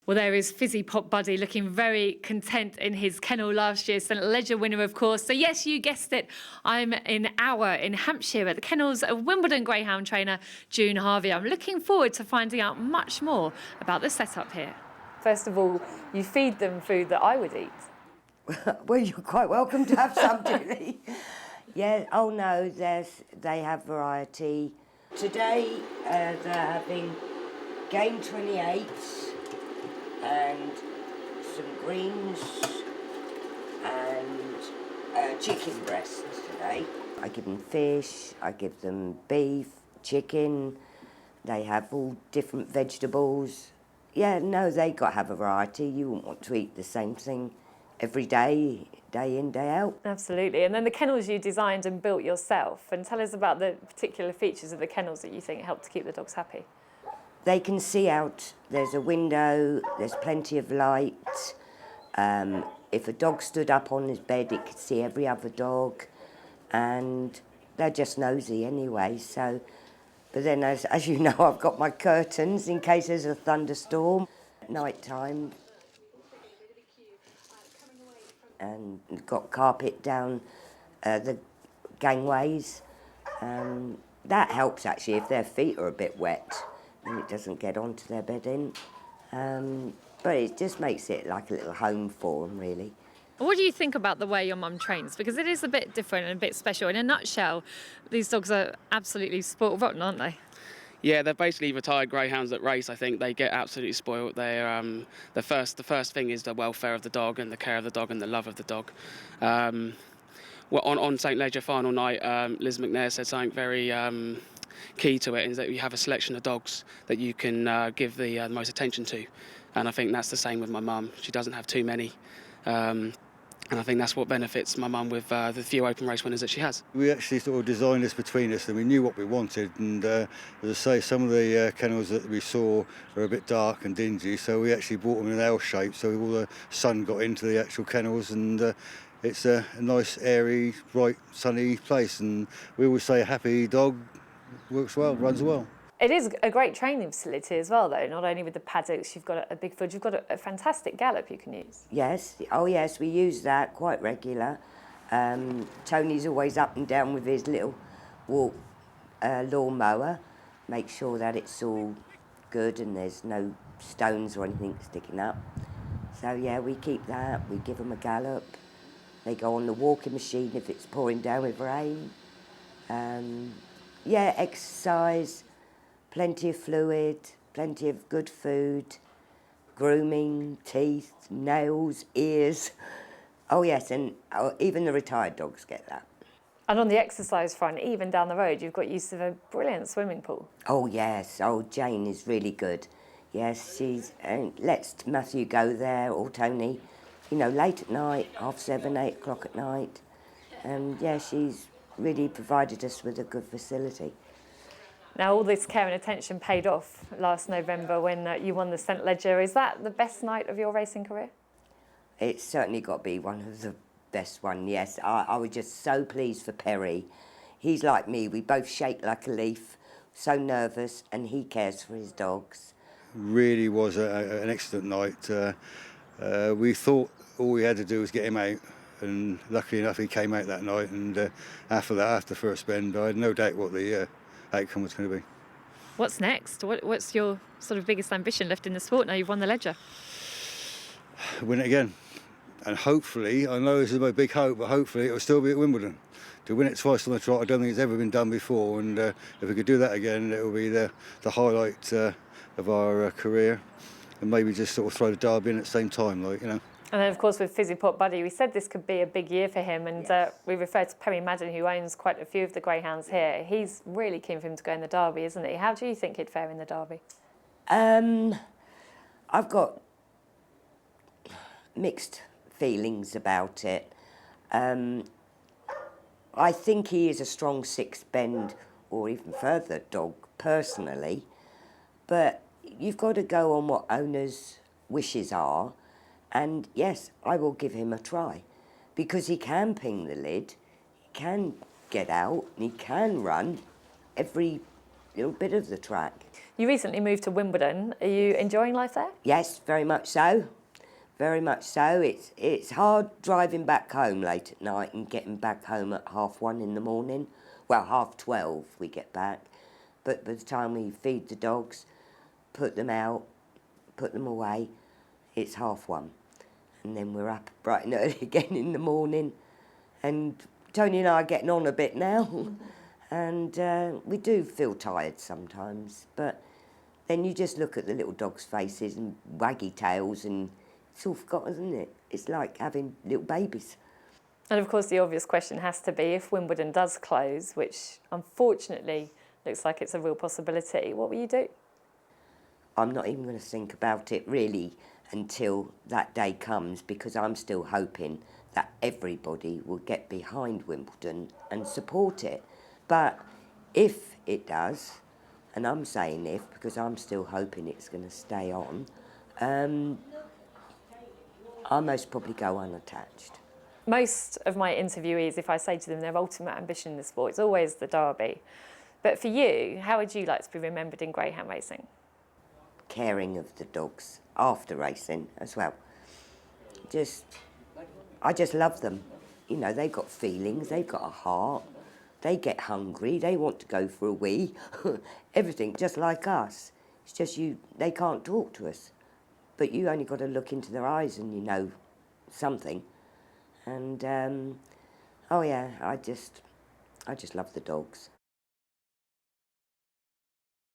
Well, there is Fizzy Pop Buddy looking very content in his kennel last year. St Ledger winner, of course. So yes, you guessed it. I'm in Hampshire at the kennels of Wimbledon Greyhound trainer June Harvey. I'm looking forward to finding out much more about the setup here. First of all, you feed them food that I would eat. Well, you're quite welcome to have some, Julie. Yeah, oh no, they have variety. Today they're having game 28 and some greens and chicken breasts today. I give them fish, I give them beef, chicken, they have all different vegetables. Yeah, no, they got to have a variety. You wouldn't want to eat the same thing every day, day in, day out. Absolutely. And then the kennels you designed and built yourself. And tell us about the particular features of the kennels that you think help to keep the dogs happy. They can see out. There's a window, there's plenty of light. If a dog stood up on his bed, it could see every other dog. And they're just nosy anyway, so... But then, as you know, I've got my curtains in case there's a thunderstorm at night time. And got carpet down the gangways. That helps, actually, if their feet are a bit wet and it doesn't get onto their bedding. But it just makes it like a little home for them, really. What do you think about the way your mum trains? Because it is a bit different and a bit special. In a nutshell, these dogs are absolutely spoiled rotten, aren't they? Yeah, they're basically retired greyhounds that race. I think they get absolutely spoiled. They're the first thing is the welfare of the dog and the care of the dog and the love of the dog. Well, on St Ledger final night, Liz McNair said something very key to it, is that you have a selection of dogs that you can give the most attention to, and I think that's the same with my mum. She doesn't have too many. And I think that's what benefits my mum with the few open race winners that she has. We actually sort of designed this between us and we knew what we wanted, and as I say, some of the kennels that we saw are a bit dark and dingy, so we actually brought them in an L shape so all the sun got into the actual kennels, and it's a nice, airy, bright, sunny place, and we always say a happy dog works well, runs well. It is a great training facility as well, though. Not only with the paddocks, you've got a big foot, you've got a fantastic gallop you can use. Yes, oh yes, we use that quite regular. Tony's always up and down with his little lawnmower, make sure that it's all good and there's no stones or anything sticking up. So yeah, we keep that, we give them a gallop. They go on the walking machine if it's pouring down with rain. Yeah, exercise. Plenty of fluid, plenty of good food, grooming, teeth, nails, ears. Oh yes, and even the retired dogs get that. And on the exercise front, even down the road, you've got use of a brilliant swimming pool. Oh yes, oh Jane is really good. Yes, she's lets Matthew go there, or Tony, you know, late at night, 7:30, 8 o'clock at night. And yeah, she's really provided us with a good facility. Now, all this care and attention paid off last November when you won the St Ledger. Is that the best night of your racing career? It's certainly got to be one of the best one, yes. I was just so pleased for Perry. He's like me, we both shake like a leaf, so nervous, and he cares for his dogs. Really was an excellent night. We thought all we had to do was get him out, and luckily enough he came out that night, and after the first bend, I had no doubt what the outcome was going to be. What's next? What's your sort of biggest ambition left in the sport now you've won the Ledger? Win it again. And hopefully, I know this is my big hope, but hopefully it'll still be at Wimbledon. To win it twice on the trot, I don't think it's ever been done before, and if we could do that again, it will be the highlight of our career, and maybe just sort of throw the derby in at the same time, like, you know. And then, of course, with Fizzy Pop Buddy, we said this could be a big year for him, and yes. We referred to Perry Madden, who owns quite a few of the greyhounds here. He's really keen for him to go in the derby, isn't he? How do you think he'd fare in the derby? I've got mixed feelings about it. I think he is a strong sixth bend or even further dog, personally, but you've got to go on what owners' wishes are. And yes, I will give him a try, because he can ping the lid, he can get out, and he can run every little bit of the track. You recently moved to Wimbledon. Are you enjoying life there? Yes, very much so. Very much so. It's hard driving back home late at night and getting back home at 1:30 in the morning. Well, 12:30 we get back. But by the time we feed the dogs, put them out, put them away, it's 1:30. And then we're up bright and early again in the morning. And Tony and I are getting on a bit now. And we do feel tired sometimes. But then you just look at the little dogs' faces and waggy tails, and it's all forgotten, isn't it? It's like having little babies. And of course, the obvious question has to be, if Wimbledon does close, which unfortunately looks like it's a real possibility, what will you do? I'm not even going to think about it really until that day comes, because I'm still hoping that everybody will get behind Wimbledon and support it. But if it does, and I'm saying if because I'm still hoping it's going to stay on, I'll most probably go unattached. Most of my interviewees, if I say to them their ultimate ambition in the sport, it's always the Derby. But for you, how would you like to be remembered in greyhound racing? Caring of the dogs after racing as well. I just love them. You know, they've got feelings, they've got a heart, they get hungry, they want to go for a wee, everything just like us. It's just they can't talk to us, but you only got to look into their eyes and you know something. And oh yeah, I just love the dogs.